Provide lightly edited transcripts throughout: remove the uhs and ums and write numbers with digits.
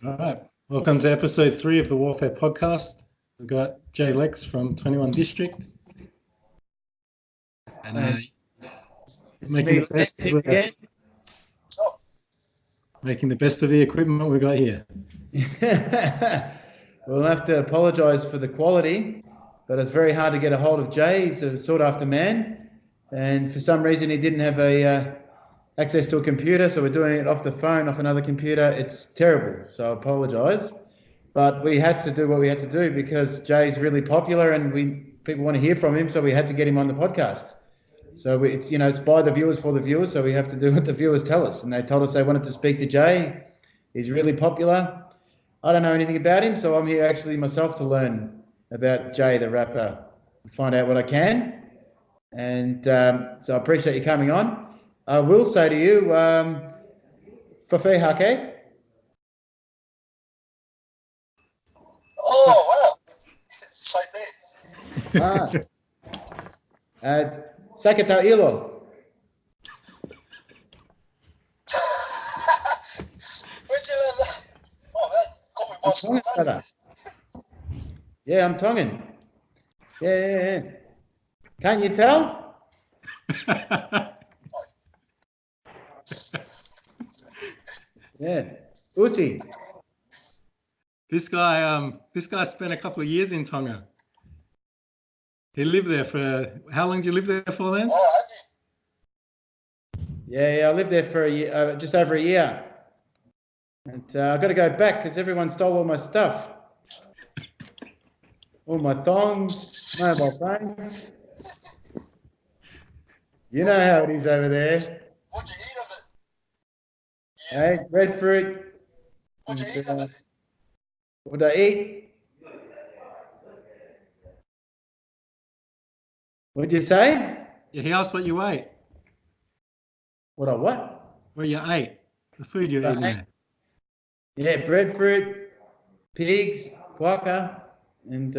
All right. Welcome to episode 3 of the Warfare Podcast. We've got JayLekz from 21 District. And making the best of the equipment we got here. We'll have to apologise for the quality, but it's very hard to get a hold of Jay. He's a sought-after man, and for some reason he didn't have access to a computer, so we're doing it off the phone, off another computer. It's terrible, so I apologise. But we had to do what we had to do because Jay's really popular and people want to hear from him, so we had to get him on the podcast. So it's by the viewers for the viewers, so we have to do what the viewers tell us. And they told us they wanted to speak to Jay. He's really popular. I don't know anything about him, so I'm here actually myself to learn about Jay the rapper, find out what I can. And so I appreciate you coming on. I will say to you, Fafe Hake. Oh, wow. Saipe. Sakata Ilo. Where'd you learn that? Oh, man. Call me boss. Yeah, I'm Tongan. Yeah. Can't you tell? Yeah. Uzi. This guy spent a couple of years in Tonga. He lived there for, how long did you live there for then? Oh, Yeah, I lived there for a year, just over a year. And I've got to go back because everyone stole all my stuff. All my thongs, mobile phones. You know how it is over there. What'd you eat of it? Hey, breadfruit. What'd you eat of it? What did I eat? What'd you say? Yeah, he asked what you ate. What? What you ate. The food you ate there. Yeah, breadfruit, pigs, quokka, and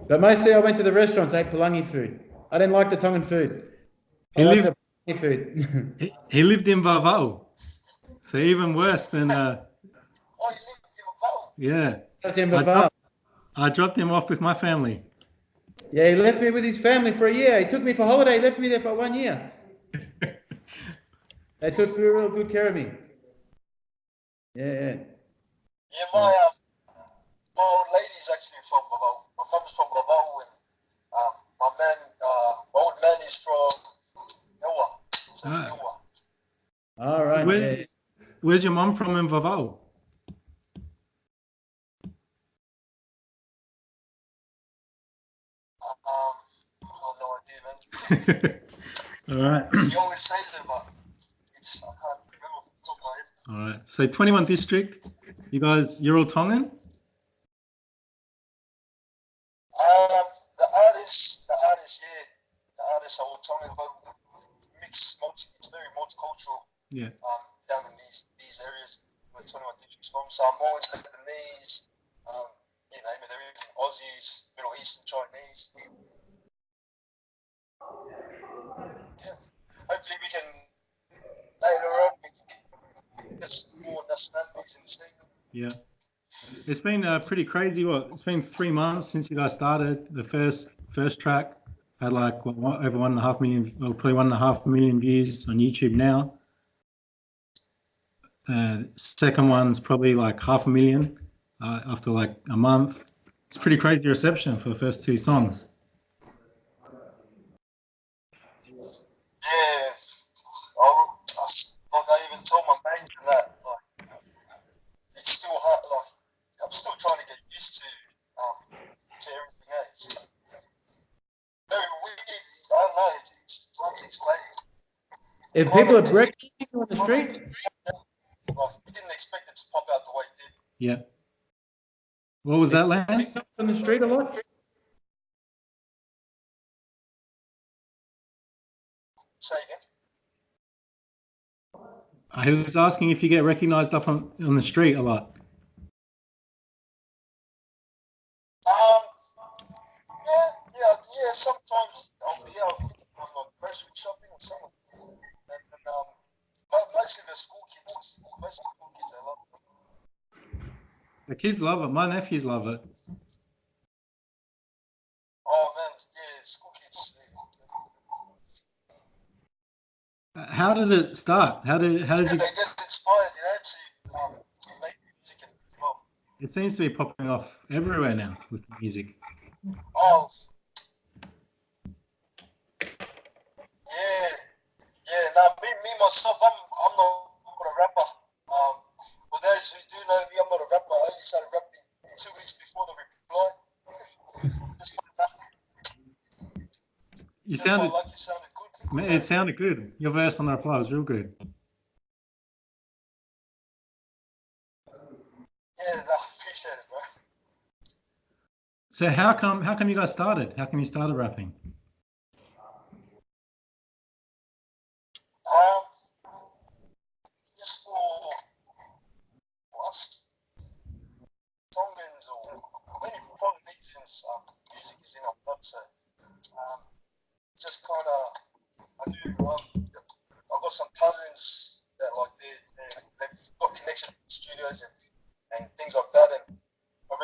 but mostly I went to the restaurants, ate Palangi food. I didn't like the Tongan food. He lived the food. he lived in Vavau. So even worse than Oh, you lived in Vavau? yeah. I dropped him off with my family. Yeah, he left me with his family for a year. He took me for holiday, left me there for 1 year. They took real good care of me. Yeah. Yeah, my old lady's actually from Vavau. My mum's from Vavau, and my old man is from Ewa. So Ewa. All right. Where's your mum from in Vavau? No idea, man. All right. She always says it, but I can't remember off the top of my head. All right. So 21 District, you're all Tongan? The artists, the artists are all Tongan, but it's very multicultural. Yeah. Down in these areas where 21 District's from. Samoans, Lebanese, you name it, everything. Aussies, Middle Eastern, Chinese. Yeah. Hopefully we can later on get some more nationalities in the state. Yeah. It's been pretty crazy. It's been 3 months since you guys started. The first track had like over 1.5 million, or probably 1.5 million views on YouTube now. Second one's probably like 500,000 after like a month. It's pretty crazy reception for the first 2 songs. Yeah, I even told my mate that. Like, it's still hard. Like, I'm still trying to get used to everything else. Very weird. I don't know. It's hard to explain. If people are breaking on the street, like, we didn't expect it to pop out the way it did. Yeah. What was that, Lance? On the street a lot. Say again. I was asking if you get recognised up on the street a lot. Yeah. Sometimes I'll be out on my grocery shopping or something, and mostly the school kids. Most school The kids love it. My nephews love it. Oh man, yeah, school kids. How did it start? How did Yeah, you? they get inspired, you know, to make music as well. It seems to be popping off everywhere now with music. Oh, yeah, yeah. Now, me myself, I'm not a rapper. For those who do know me, I'm not a rapper. I only started rapping 2 weeks before the reply. Just my luck. You Just my sounded. luck. It sounded good. It sounded good. Your verse on the reply was real good. Yeah, no, appreciate it, bro. So how come you guys started? How come you started rapping? Just for us Tongans or many Polynesians, music is in our blood, so just kind of, I knew I've got some cousins that like they've got connection to studios and things like that, and I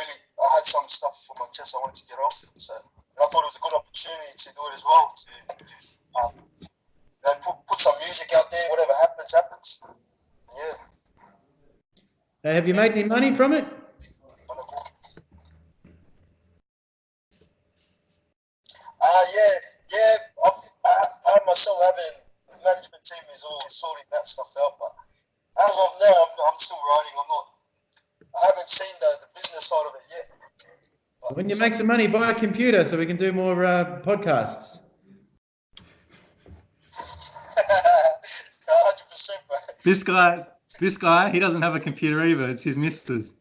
had some stuff for my chest I wanted to get off, so and I thought it was a good opportunity to do it as well, to you know, put some music out there, whatever happens. Yeah. Have you made any money from it? Yeah. I myself having the management team is all sorting that stuff out, but as of now, I'm still writing. I haven't seen the business side of it yet. But When you make some money, buy a computer so we can do more podcasts. 100%, bro. This guy, he doesn't have a computer either. It's his missus.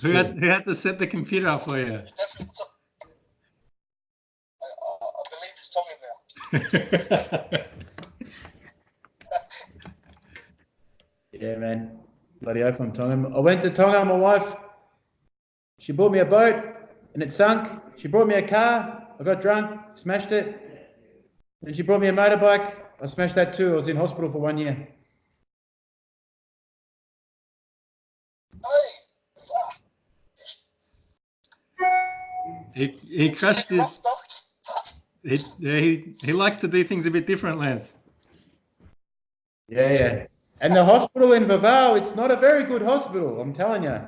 Who had to set the computer up for you? I believe it's Tongan now. Yeah, man. Bloody hope I'm Tonga. I went to Tonga, my wife. She bought me a boat and it sunk. She brought me a car. I got drunk, smashed it. And she brought me a motorbike. I smashed that too. I was in hospital for 1 year. He crashed his. He likes to do things a bit different, Lance. Yeah. And the hospital in Vavau, it's not a very good hospital, I'm telling you.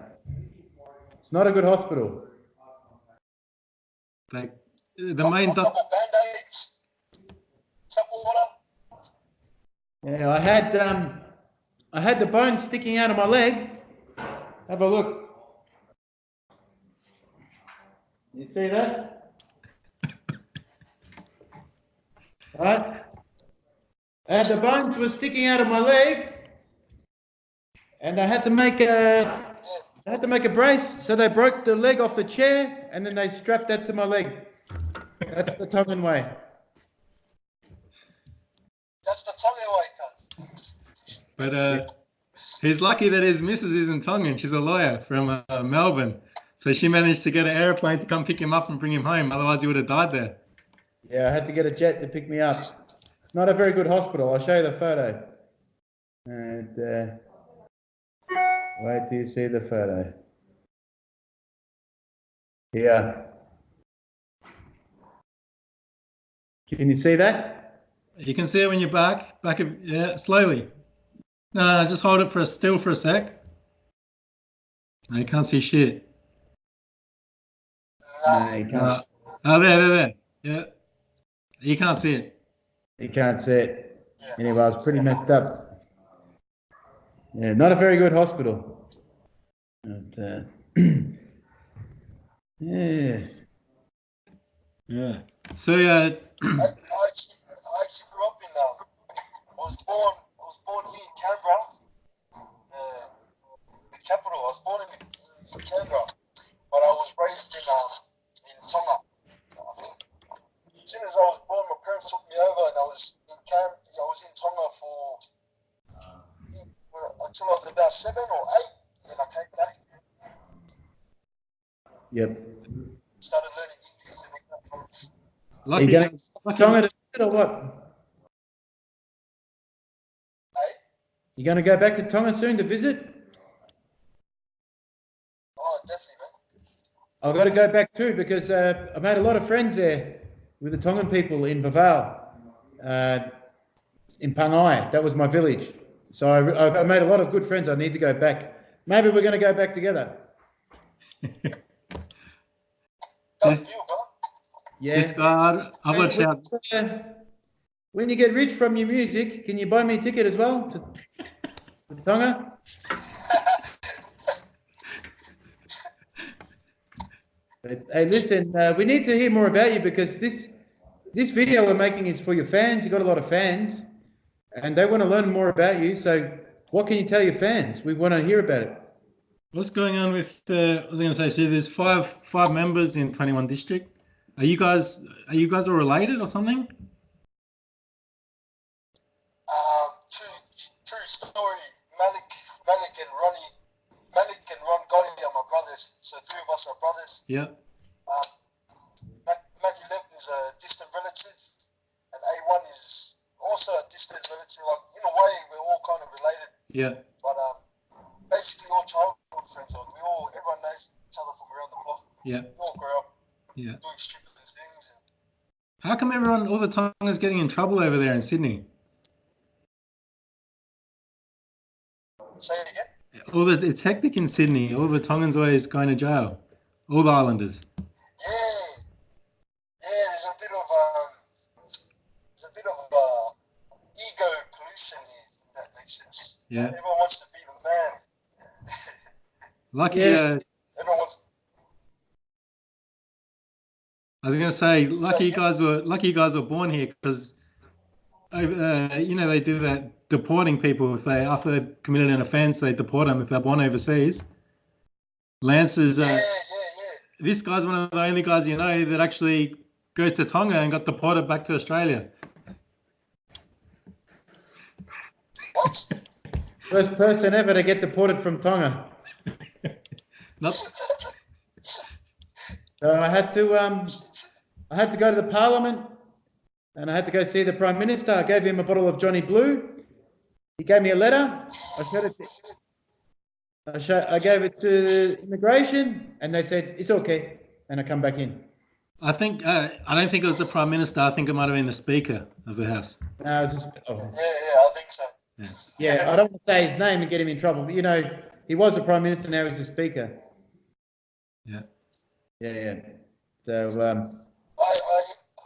It's not a good hospital. Like the main Couple band-aids, couple water. Yeah, I had the bone sticking out of my leg. Have a look. You see that? Right? And the bones were sticking out of my leg, and I had to make a brace. So they broke the leg off the chair, and then they strapped that to my leg. That's the Tongan way. That's the Tongan way, cunt. But he's lucky that his missus isn't Tongan. She's a lawyer from Melbourne. So she managed to get an airplane to come pick him up and bring him home. Otherwise, he would have died there. Yeah, I had to get a jet to pick me up. It's not a very good hospital. I'll show you the photo. And wait till you see the photo. Yeah. Can you see that? You can see it when you're back of, yeah, slowly. No, just hold it still for a sec. No, you can't see shit. No, you can't. Oh, there. Yeah. You can't see it. You can't see it. Anyway, I was pretty messed up. Yeah, not a very good hospital. But, yeah. So I actually grew up in. I was born here in Canberra, the capital. I was born in Canberra, but I was raised in Tonga. As soon as I was born, my parents took me over, and I was in Tonga until I was about 7 or 8. Then I came back. Yep. Started learning English and all that. Are you going to Tonga to or what? Hey? You going to go back to Tonga soon to visit? Oh, definitely, man. I've got to go back too because I made a lot of friends there with the Tongan people in Bavau, in Pangai. That was my village. So I made a lot of good friends. I need to go back. Maybe we're going to go back together. Done deal, bro. Yeah. This guy, I've got to shout. When you get rich from your music, can you buy me a ticket as well to Tonga? Hey, listen, we need to hear more about you because this video we're making is for your fans. You've got a lot of fans and they want to learn more about you. So what can you tell your fans? We want to hear about it. What's going on with I was going to say, see, there's five members in 21 district. Are you guys all related or something? True story. Malik and Ron Gotti are my brothers. So 3 of us are brothers. Yeah. Mac 11 is a distant relative, and A1 is also a distant relative. Like in a way, we're all kind of related. Yeah. But basically all childhood friends. Like everyone knows each other from around the block. Yeah. We all grew up doing stupid things. How come all the Tongans getting in trouble over there in Sydney? Say it again? It's hectic in Sydney. All the Tongans always going to jail. All the islanders. Yeah, there's a bit of ego pollution here. If that makes sense. Yeah. Everyone wants to be the man. Lucky. Everyone wants. I was going to say, lucky you guys were born here because, they do that deporting people after they've committed an offence, they deport them if they're born overseas. Lance's. This guy's one of the only guys that actually goes to Tonga and got deported back to Australia. What? First person ever to get deported from Tonga. So I had to go to the Parliament and I had to go see the Prime Minister. I gave him a bottle of Johnny Blue. He gave me a letter. I gave it to immigration and they said, it's okay. And I come back in. I think, I don't think it was the Prime Minister. I think it might have been the Speaker of the House. No, it was Yeah, I think so. Yeah, I don't want to say his name and get him in trouble. But, he was the Prime Minister, now he's the Speaker. Yeah. Yeah. So, I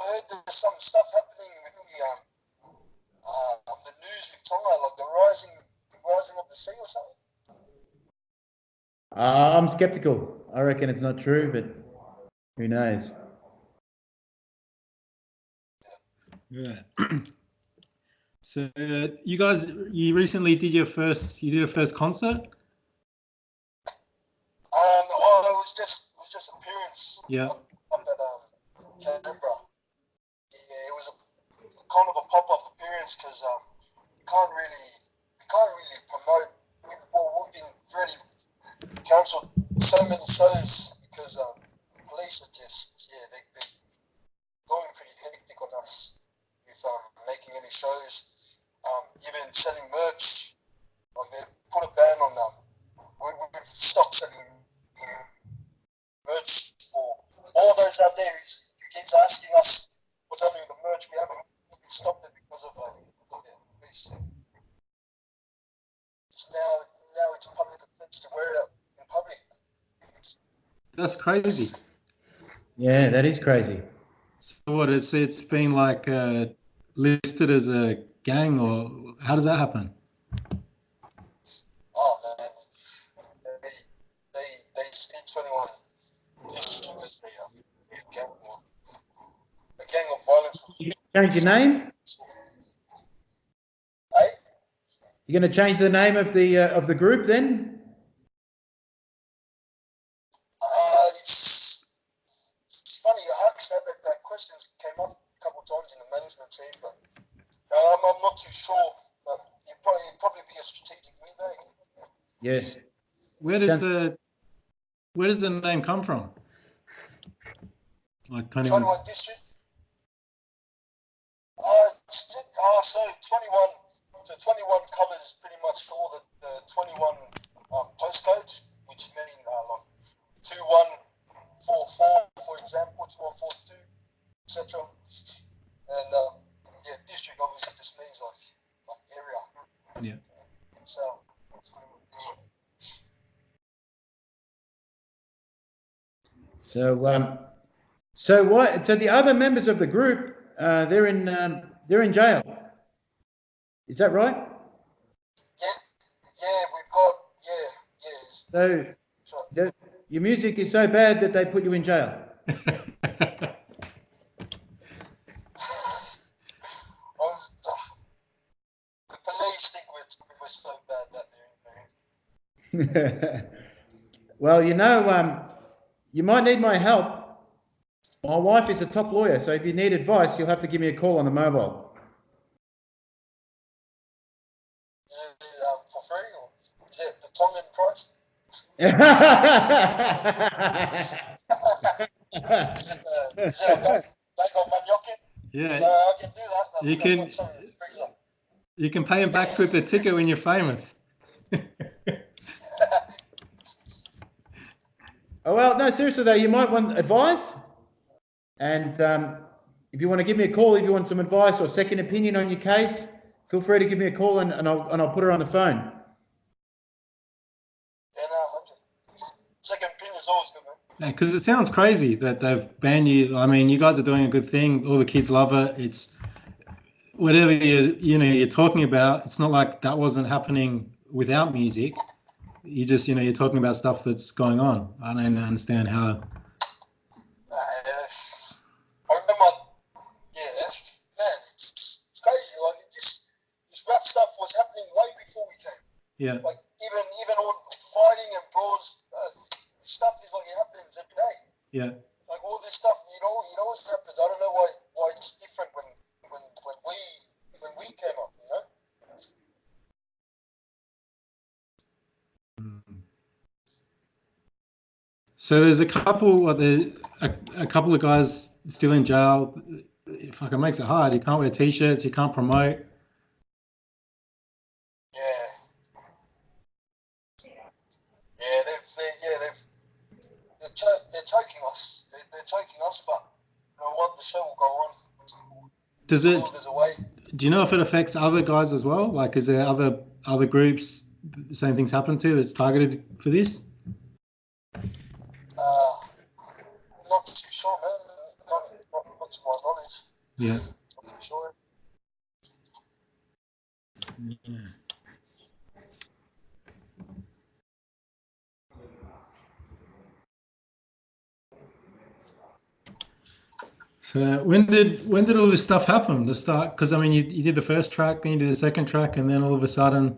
heard there's some stuff happening with the news with Tonga, like the rising of the sea or something. I'm skeptical. I reckon it's not true, but who knows? Yeah. So you recently did your first concert? It was just appearance. Yeah. Up at Canberra. Yeah, it was a kind of a pop-up appearance because we can't really promote. We've been really cancelled so many shows because police are just they're going pretty hectic on us with making any shows, even selling merch. Like they put a ban on them. We've stopped selling merch for all those out there who keeps asking us what's happening with the merch. We've stopped it because of police. Now it's a public offence to wear it out in public. That's crazy. Yeah, that is crazy. So what? It's been like listed as a gang, or how does that happen? Oh man, they see 21 district as a gang of violence. You gonna change your name? Hey? You're going to change the name of the group then? It's funny you asked that question came up a couple of times in the management team, but I'm not too sure. But it'd probably be a strategic move, eh? Yes. Where does the name come from? Like 21 district. So 21 So 21 covers pretty much all the 21 postcodes, which mean like 2144, for example, 2142, etc. And yeah, district obviously just means like area. Yeah. So. So what? So the other members of the group, they're in jail. Is that right? Yeah, we've got yeah. So your music is so bad that they put you in jail. The police think we're so bad that they're in jail. Well, you might need my help. My wife is a top lawyer, so if you need advice, you'll have to give me a call on the mobile. For free, or is it the Tongan price? Is it a bag of manioc? Yeah. I can do that. You can pay him back with the ticket when you're famous. Oh, well, no, seriously though, you might want advice. And if you want to give me a call, if you want some advice or second opinion on your case, feel free to give me a call and I'll put her on the phone. Yeah, no, second opinion is always good, man. Yeah, because it sounds crazy that they've banned you. I mean, you guys are doing a good thing. All the kids love it. It's whatever you're talking about. It's not like that wasn't happening without music. You just you're talking about stuff that's going on. I don't understand how. I remember, man, it's crazy. Like this rap stuff was happening way before we came. Yeah. Like even all fighting and brawls, stuff is like it happens every day. Yeah. Like all this stuff, it always happens. I don't know why it's different when we came up, So there's a couple of guys still in jail. It fucking makes it hard. You can't wear t-shirts. You can't promote. They're choking us. They're choking us, but you know what? The show will go on. Does it? There's a way. Do you know if it affects other guys as well? Like, is there other groups the same things happen to that's targeted for this? Not too sure, man. Not to my knowledge. Yeah. Not too sure. Yeah. So when did all this stuff happen? The start, because I mean, you did the first track, then you did the second track, and then all of a sudden.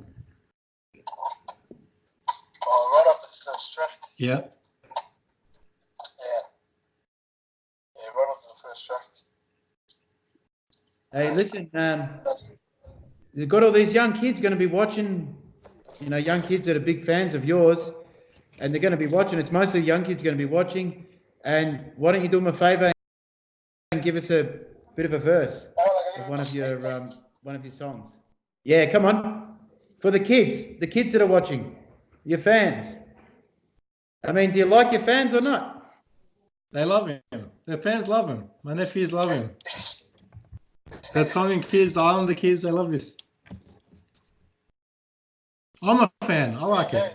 Right after the first track. Yeah. Yeah, right after the first track. Hey, listen, you've got all these young kids going to be watching, young kids that are big fans of yours, and they're going to be watching. It's mostly young kids going to be watching. And why don't you do them a favour and give us a bit of a verse of one of your songs? Yeah, come on. For the kids that are watching, your fans. I mean, do you like your fans or not? They love him. Their fans love him. My nephews love him. The Tongan kids, the Islander kids, they love this. I'm a fan. I like it.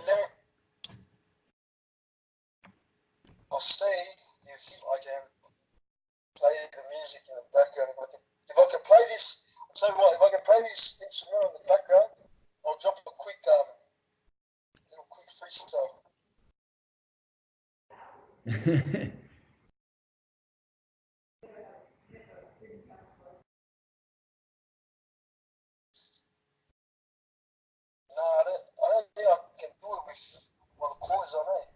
I'll stay if I can play the music in the background. If I can play this, I'll tell you what, if I can play this instrument in the background, I'll drop a quick freestyle. No, I don't think I can do it with the chords on it.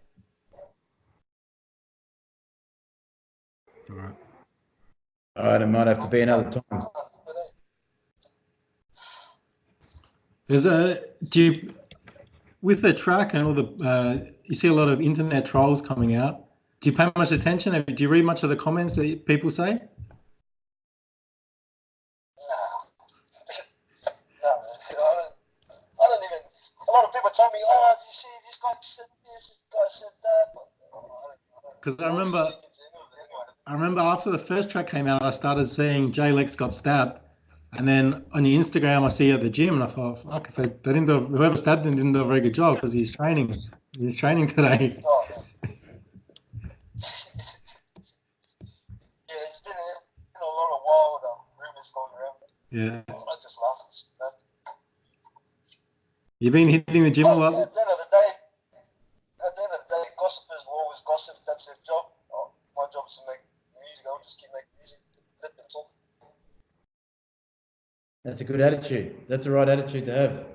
All right, it might have to be another time. With the track and all the, you see a lot of internet trolls coming out. Do you pay much attention? Do you read much of the comments that people say? No, I because I remember after the first track came out, I started seeing JayLekz got stabbed, and then on your Instagram, I see you at the gym, and I thought, fuck, if they didn't do, whoever stabbed him didn't do a very good job because he's training. He's training today. Oh, yeah. Yeah, it's been a lot of wild rumors going around. Yeah. I just laugh and stuff. You've been hitting the gym a lot. At the end of the day, gossipers will always gossip. That's their job. My job is to make music. I'll just keep making music. Let them talk. That's a good attitude. That's the right attitude to have.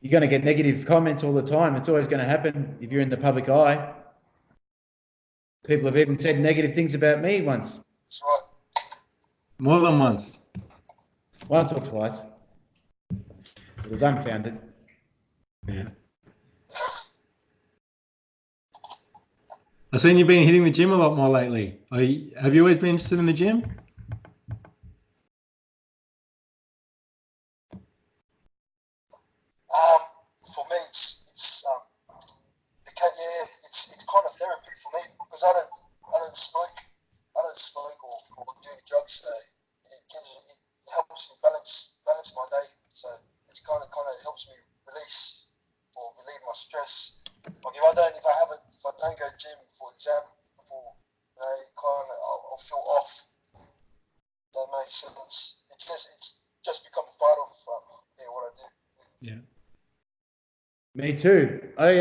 You're going to get negative comments all the time. It's always going to happen if you're in the public eye. People have even said negative things about me once. That's right. More than once. Once or twice. It was unfounded. Yeah. I've seen you've been hitting the gym a lot more lately. Have you always been interested in the gym? For me, it's kind of therapy for me because I don't smoke or do any drugs. So it helps me balance my day. So it's kind of helps me release or relieve my stress. Like if I don't go gym, for example, I'll feel off. That makes sense. It's just become part of what I do. Yeah. Me too. I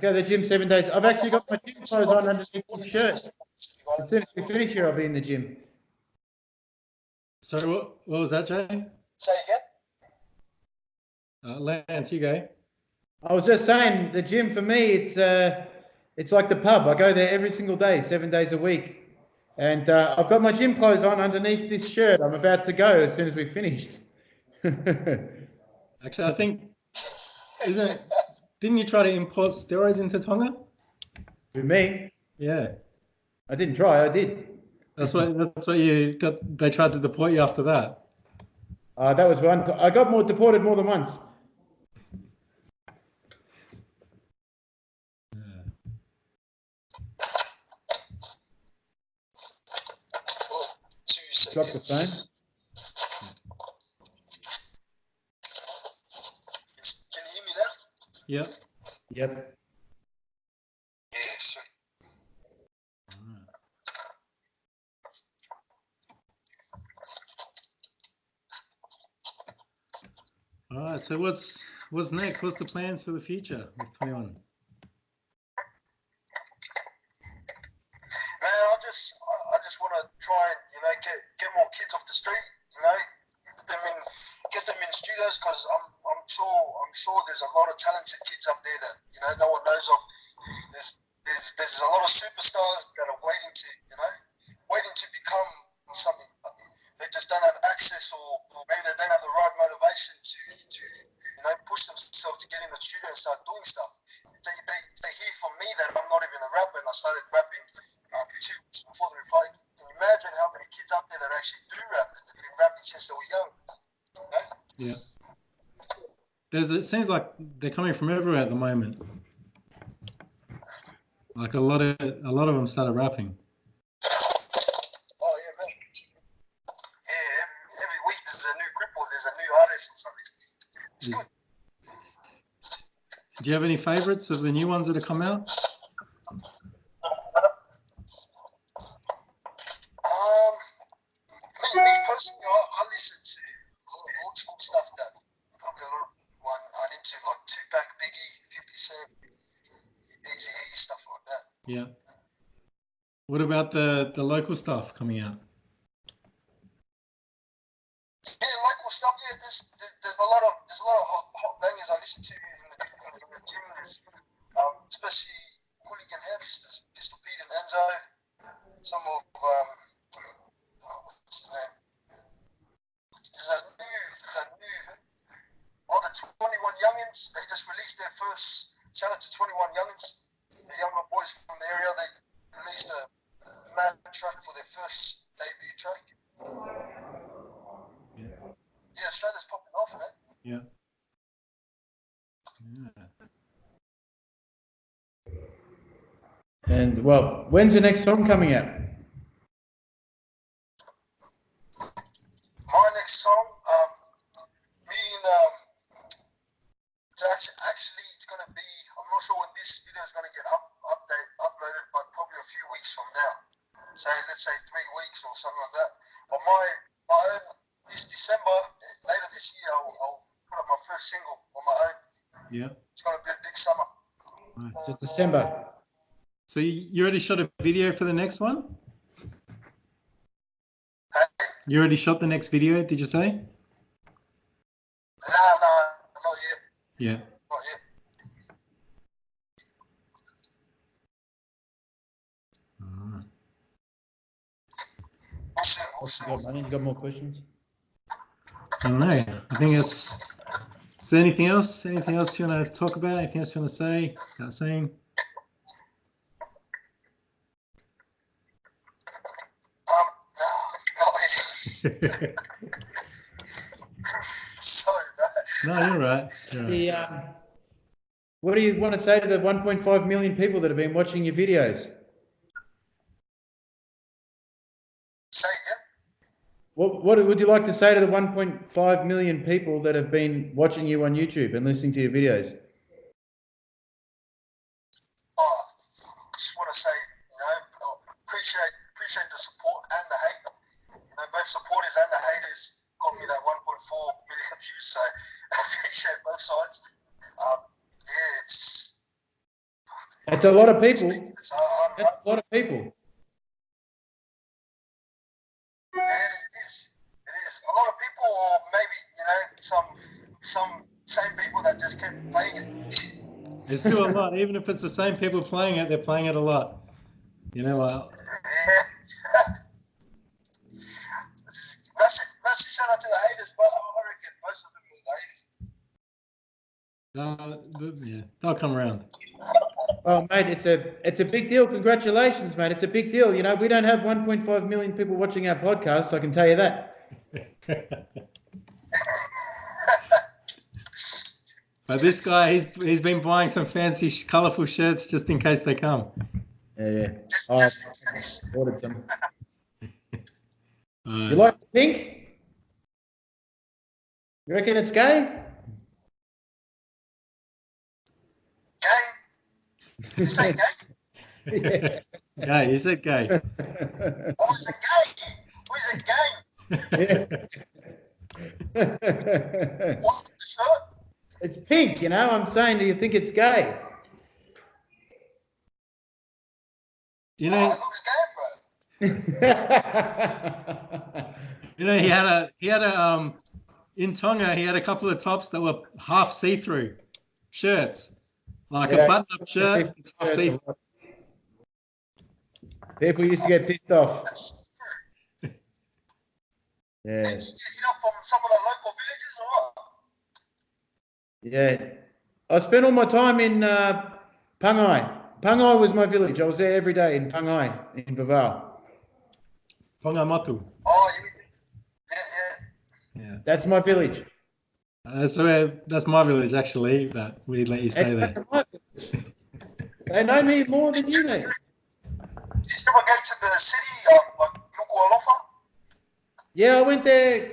go to the gym 7 days. I've actually got my gym clothes on underneath this shirt. As soon as we finish here, I'll be in the gym. Sorry, what was that, Jay? Say again? Lance, you go. I was just saying, the gym for me, it's like the pub. I go there every single day, 7 days a week. And I've got my gym clothes on underneath this shirt. I'm about to go as soon as we've finished. Actually, I think, didn't you try to import steroids into Tonga? With me? Yeah. I didn't try, I did. That's what you got. They tried to deport you after that. That was one. I got deported more than once. Drop the phone. Can you hear me now? Yep. Yep. Yeah, sure. All right. So what's next? What's the plans for the future with 21? Man, I just want to try and get more kids off the street. Get them in studios because I'm sure there's a lot of talented kids up there that no one knows of. There's a lot of superstars that are waiting to become something. They just don't have access, or maybe they don't have the right motivation to push themselves to get in the studio and start doing stuff. They hear from me that I'm not even a rapper, and I started rapping 2 weeks before the reply. Can you imagine how many kids out there that actually do rap and they've been rapping since they were young? Yeah. It seems like they're coming from everywhere at the moment. Like a lot of them started rapping. Oh yeah, man. Yeah, every week there's a new group or there's a new artist or something. It's good. Do you have any favorites of the new ones that have come out? Me personally, I listen to old school stuff that probably a lot of one I'm into, like Tupac, Biggie, 50 Cent, Easy, stuff like that. Yeah. What about the local stuff coming out? Yeah, local stuff. Yeah, there's a lot of hot bangers I listen to in the gym. There's especially Hooligan Heads, there's Pistol Pete and Enzo. Some of what's his name? There's a new the 21 Youngins. They just released their first. Shout out to 21 Youngins, the younger boys from the area. They released a mad track for their first debut track. Yeah, Australia's popping off, man. Yeah. And well, when's the next song coming out? My next song, me and actually it's gonna be. I'm not sure when this video is gonna get uploaded, but probably a few weeks from now. So let's say 3 weeks or something like that. But my own this December, later this year, I'll put up my first single on my own. Yeah. It's gonna be a big summer. Nice. It's December. So you already shot a video for the next one? You already shot the next video, did you say? No, not yet. Yeah. Not yet. Alright. We'll see. You got more questions? I don't know. I think it's. Is there anything else? Anything else you want to talk about? Anything else you want to say? Without saying? Sorry, man. No, you're right. You're right. What do you want to say to the 1.5 million people that have been watching your videos? Say again? What would you like to say to the 1.5 million people that have been watching you on YouTube and listening to your videos? I just want to say, appreciate the support and the hate. Both supporters and the haters got me that 1.4 million views, so I appreciate both sides. It's a lot of people. It's That's a lot of people. it is. A lot of people, or maybe, some same people that just kept playing it. It's still a lot. Even if it's the same people playing it, they're playing it a lot. You know, Massive shout out to the haters, but I reckon most of them are the haters. yeah, they'll come around. Oh, mate, it's a big deal. Congratulations, mate. It's a big deal. You know, we don't have 1.5 million people watching our podcast, I can tell you that. But this guy, he's been buying some fancy, colourful shirts just in case they come. Yeah. Oh, I ordered some. Uh, You like the pink? You reckon it's gay? Gay? You say gay? Yeah. Gay, you said gay. Oh, is it gay? Or is it gay? What's the shirt? It's pink, you know. I'm saying, do you think it's gay? You Oh, know, it looks gay, bro. he had a in Tonga, he had a couple of tops that were half see-through shirts, like a button-up shirt. It's half see-through. People used to get pissed off. Yeah. From some of the local villages or what? Yeah. I spent all my time in Pangai. Pangai was my village. I was there every day in Pangai, in Baval. Pongamatu. Oh, Yeah. That's my village. That's my village, actually, but we let you stay there. That's my village. They know me more than you know. Did you ever go to the city, like Nuku'alofa? Yeah, I went there.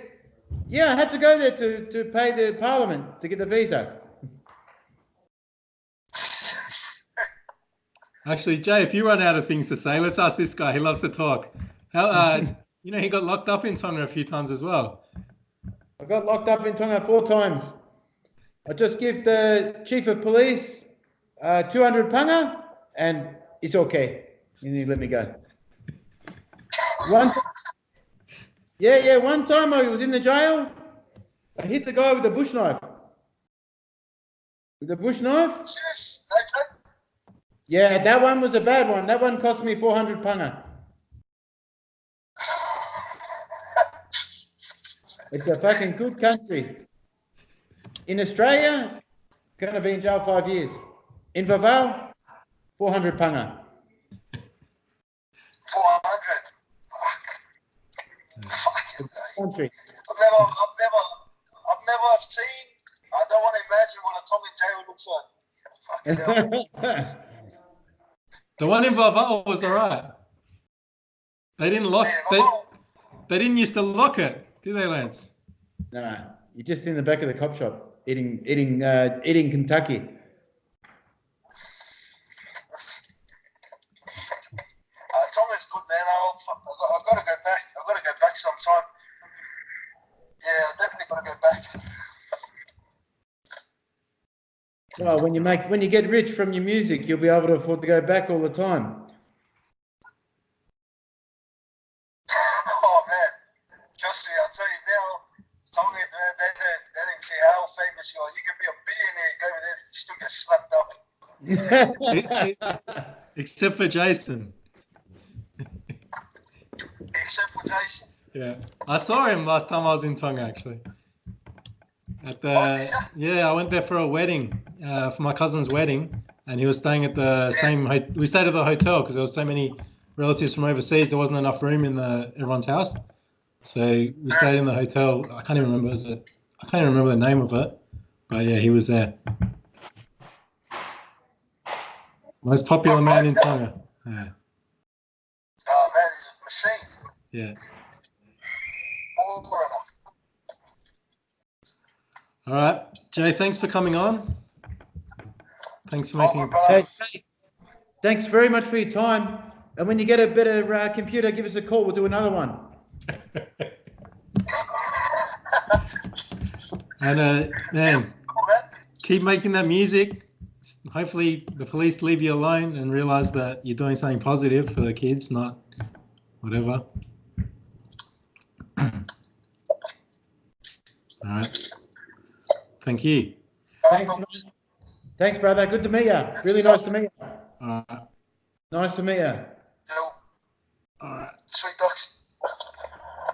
Yeah, I had to go there to pay the parliament to get the visa. Actually, Jay, if you run out of things to say, let's ask this guy. He loves to talk. How, he got locked up in Tonga a few times as well. I got locked up in Tonga 4 times. I just give the chief of police 200 panga and it's okay. And he let me go. One time I was in the jail. I hit the guy with a bush knife. With a bush knife? Serious? No joke? Yeah, that one was a bad one. That one cost me 400 panga. It's a fucking good country. In Australia, gonna be in jail 5 years. In Vaval, 400 panga. 400. Country. I've never seen. I don't want to imagine what a Tommy Jail looks like. Fucking hell. The one in Vaval was all right. They didn't lock. They didn't used to lock it, did they, Lance? Nah, you're just in the back of the cop shop eating Kentucky. Tonga's good, man. I've got to go back. I've got to go back sometime. Yeah, I've definitely got to go back. Well, when you get rich from your music, you'll be able to afford to go back all the time. Oh man, trust me, I'll tell you now, Tonga, man, they don't care how famous you are. You can be a billionaire, you go over there, you still get slapped up. Except for Jason. Except for Jason. Yeah, I saw him last time I was in Tonga, actually. Yeah, I went there for a wedding, for my cousin's wedding, and he was staying at the same. We stayed at the hotel because there was so many relatives from overseas. There wasn't enough room in everyone's house, so we stayed in the hotel. I can't even remember. I can't even remember the name of it, but yeah, he was there. Most popular man in Tonga. Yeah. Oh man, he's a machine. Yeah. All right. All right, Jay, thanks for coming on. Thanks for making. Hey, thanks very much for your time. And when you get a better computer, give us a call. We'll do another one. And man, keep making that music. Hopefully the police leave you alone and realize that you're doing something positive for the kids, not whatever. All right. Thank you. Thanks, brother. Good to meet you. Really nice to meet you. All right. Nice to meet you. All right. Sweet ducks.